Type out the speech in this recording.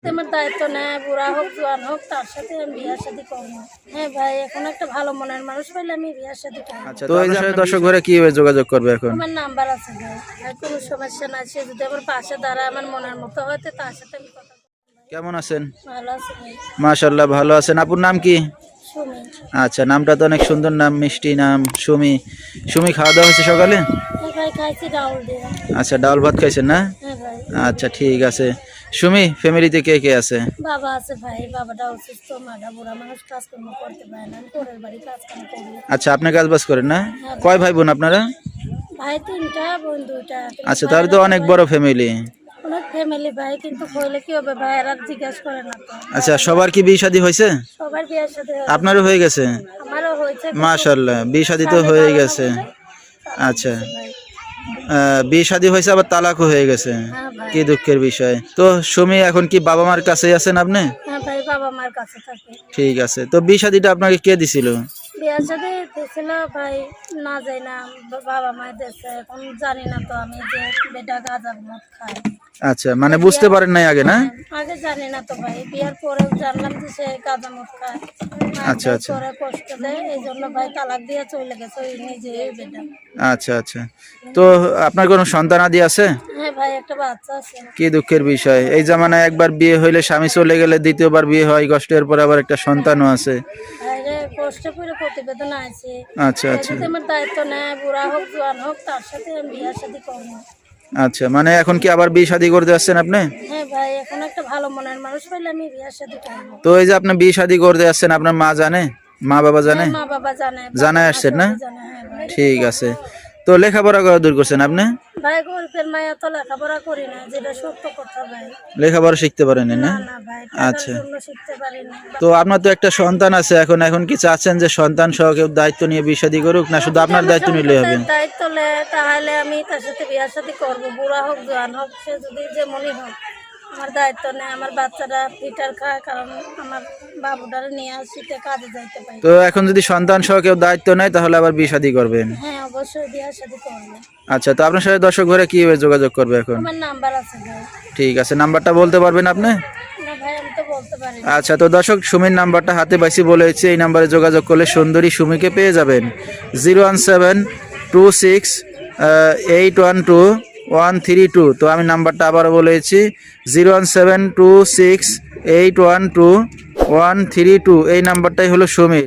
আমার দায়িত্ব নেয়, বুড়া হোক জোয়ান হোক, তার সাথে আমি বিয়ার শাদী করবো। হ্যাঁ ভাই, এখন একটা ভালো মনের মানুষ পাইলে আমি বিয়ার শাদী করবো। আচ্ছা, তো এই সাথে দর্শক ঘরে কিভাবে যোগাযোগ করবে এখন? আমার নাম্বার আছে ভাই, আর কোনো সমস্যা নাই। সে যদি আমার পাশে দাঁড়ায়, আমার মনের মতো হয়তো তার সাথে আমি কথা বলবো। কেমন আছেন? ভালো আছে ভাই। মাশাআল্লাহ, ভালো আছেন। আপুর নাম কি? সুমি। আচ্ছা, নামটা তো অনেক সুন্দর নাম, মিষ্টি নাম, সুমি। সুমি, খাওয়া দাওয়া হয়েছে সকালে? হ্যাঁ ভাই, খাইছি ডাউল দিয়ে। আচ্ছা, ডাউল ভাত খাইছেন না? হ্যাঁ ভাই। আচ্ছা, ঠিক আছে। সুমি, ফ্যামিলিতে কে কে আছে? বাবা আছে ভাই, বাবাটা অসুস্থ, মাটা বুড়া মানুষ, কাজকর্ম করতে পারে না। আমি পরের বাড়ি কাজকর্ম করি। আচ্ছা, আপনি কাজ বাজ করেন না? কয় ভাই বোন আপনারা? ভাই 3টা, বোন 2টা। আচ্ছা, তাহলে তো অনেক বড় ফ্যামিলি। অনেক ফ্যামিলি ভাই, কিন্তু কইলে কি হবে ভাই, আর জিজ্ঞাসা করে না তো। আচ্ছা, সবার কি বিয়ে শাদী হয়েছে? সবার বিয়ের সাথে আপনারও হয়ে গেছে? আমারও হয়েছে। মাশাআল্লাহ, বিয়ে শাদী তো হয়ে গেছে। আচ্ছা, বিয়ে শাদী হয়েছে, আবার তালাকও হয়ে গেছে। হ্যাঁ ভাই। কি দুঃখের বিষয়। তো সুমি, এখন কি বাবা মার কাছেই আছেন আপনি? হ্যাঁ ভাই, বাবা মার কাছে থাকে। ঠিক আছে। তো বিয়ে শাদীটা আপনাকে কে দিছিল? বিয়ের সাথে দিয়েছিল ভাই, না যাই না, বাবা মায়ের দেশে। এখন জানি না তো আমি যে বেটা গাঁজা মদ খায়। আচ্ছা, মানে বুঝতে পারেন নাই আগে, না? আগে জানি না তো ভাই, বিয়ের পরেও জানলাম যে সে গাঁজা মদ খায়। আচ্ছা, আচ্ছা। পরে কষ্ট দেয়, এই জন্য ভাই তালাক দিয়ে চলে গেছে ওই নিজে বেটা। আচ্ছা, আচ্ছা। তো আপনার কোনো সন্তানাদি আছে? হ্যাঁ ভাই, একটা বাচ্চা আছে। কি দুঃখের বিষয়। এই জামানায় একবার বিয়ে হইলে স্বামী চলে গেলে দ্বিতীয়বার বিয়ে হয়, কষ্টের পর আবার একটা সন্তানও আছে। ভাইরে কষ্ট করে প্রতিবেদন আছে। আচ্ছা, আচ্ছা। যদি আমার দায়িত্ব নেয়, বুড়া হোক জোয়ান হোক, তার সাথে আমি বিয়ার শাদী করবো। আচ্ছা, মানে এখন কি আবার বিয়ে শাদী করতে যাচ্ছেন আপনি? হ্যাঁ ভাই, এখন একটা ভালো মনের মানুষ পাইলে আমি বিয়ার শাদী করবো। তো এই যে আপনি বিয়ে শাদী করতে যাচ্ছেন, আপনার মা জানে? মা বাবা জানে? মা বাবা জানে। জানাই আসছেন না? জানে, হ্যাঁ ভাই। ঠিক আছে। তো লেখাপড়া করা দূর করছেন আপনি? ভাই গরিবের মায়া তো লেখাপড়া করি না, যেটা সত্য কথা ভাই। লেখাপড়া শিখতে পারেন না? না না ভাই, টাকার আচ্ছা। জন্য শিখতে পারিনি। তো আপনার তো একটা সন্তান আছে, এখন কি চাচ্ছেন যে সন্তান সহ কেউ দায়িত্ব নিয়ে বিয়ে শাদী করুক, না শুধু আপনার দায়িত্ব নিলে হবে? দায়িত্ব তাহলে আমি তার সাথে বিয়ার শাদী করবো। বুড়া হোক জোয়ান হোক, সে যদি যেমনই হোক, আমার দায়িত্ব নেই। আমার বাচ্চারা ফিটার খায়, কারণ আমার বাবুটারে নিয়ে শীতে কাজে যাইতে পারি। তো এখন যদি সন্তান সহ কেউ দায়িত্ব নেয়, তাহলে আবার বিয়ে শাদী করবেন? হ্যাঁ অবশ্যই বিয়ার শাদী করবো। আচ্ছা, তো আপনার সাথে দর্শক ঘরে কিভাবে যোগাযোগ করবে এখন? আমার নাম্বার আছে ভাই। ঠিক আছে, নাম্বারটা বলতে পারবেন আপনি? না ভাই, আমি তো বলতে পারি না। আচ্ছা, তো দর্শক, সুমির নাম্বারটা হাতে পাইছি বলেছি, এই নাম্বারে যোগাযোগ করলে সুন্দরী সুমিকে পেয়ে যাবেন। 01726812132। তো আমি নাম্বারটা আবারও বলেছি, 01726812132। এই নাম্বারটাই হলো সুমি।